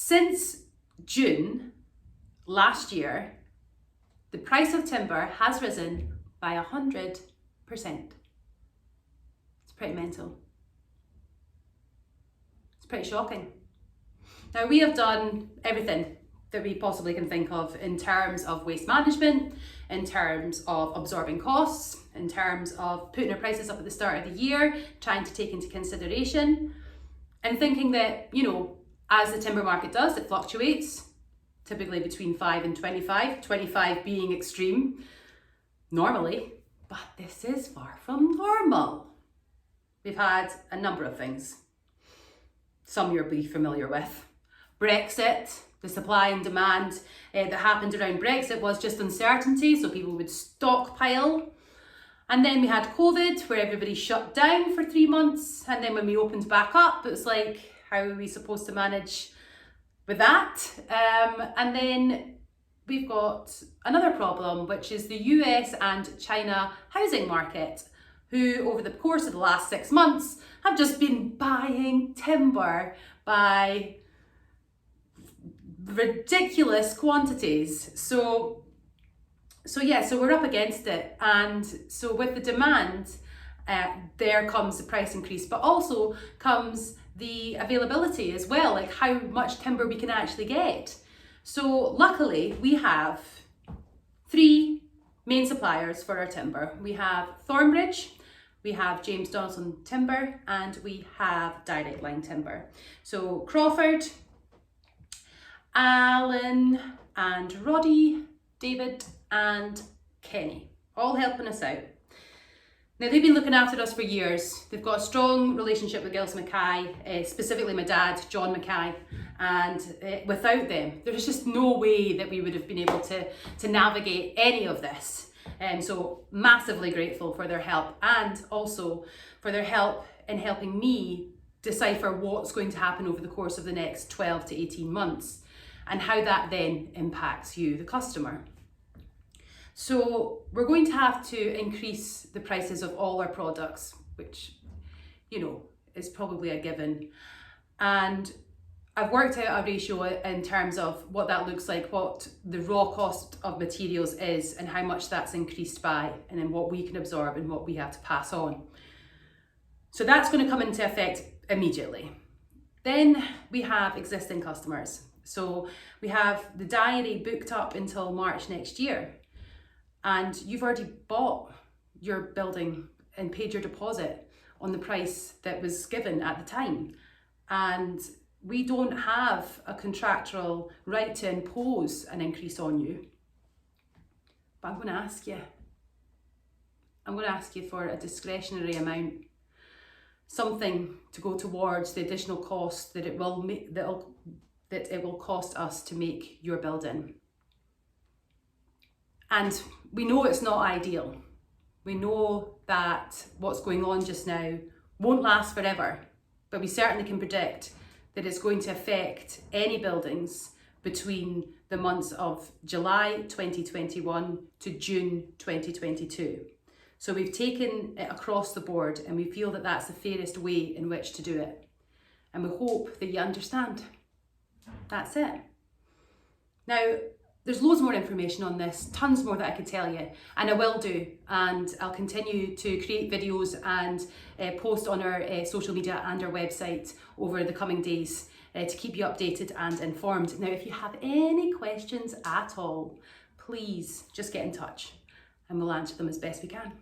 Since June last year, the price of timber has risen by 100%. It's pretty mental. It's pretty shocking. Now, we have done everything that we possibly can think of in terms of waste management, in terms of absorbing costs, in terms of putting our prices up at the start of the year, trying to take into consideration, and thinking that, you know, as the timber market does, it fluctuates, typically between 5 and 25, 25 being extreme normally, but this is far from normal. We've had a number of things, some you'll be familiar with. Brexit, the supply and demand that happened around Brexit was just uncertainty, so people would stockpile. And then we had COVID, where everybody shut down for 3 months, and then when we opened back up, it was like, how are we supposed to manage with that? And then we've got another problem, which is the US and China housing market, who over the course of the last 6 months have just been buying timber by ridiculous quantities. So we're up against it. And so with the demand, there comes the price increase, but also comes the availability as well, like how much timber we can actually get. So luckily we have 3 main suppliers for our timber. We have Thornbridge, we have James Donaldson Timber, and we have Direct Line Timber. So Crawford, Alan and Roddy, David and Kenny, all helping us out. Now, they've been looking after us for years. They've got a strong relationship with Gills Mackay, specifically my dad, John Mackay, and without them, there's just no way that we would have been able to navigate any of this. So massively grateful for their help, and also for their help in helping me decipher what's going to happen over the course of the next 12 to 18 months, and how that then impacts you, the customer. So we're going to have to increase the prices of all our products, which, you know, is probably a given. And I've worked out a ratio in terms of what that looks like, what the raw cost of materials is, and how much that's increased by, and then what we can absorb and what we have to pass on. So that's going to come into effect immediately. Then we have existing customers. So we have the diary booked up until March next year. And you've already bought your building and paid your deposit on the price that was given at the time. And we don't have a contractual right to impose an increase on you. But I'm going to ask you. I'm going to ask you for a discretionary amount, something to go towards the additional cost that it will cost us to make your building. And we know it's not ideal. We know that what's going on just now won't last forever, but we certainly can predict that it's going to affect any buildings between the months of July 2021 to June 2022. So we've taken it across the board, and we feel that that's the fairest way in which to do it. And we hope that you understand. That's it. Now, there's loads more information on this, tons more that I could tell you, and I will do, and I'll continue to create videos and post on our social media and our website over the coming days to keep you updated and informed. Now, if you have any questions at all, please just get in touch and we'll answer them as best we can.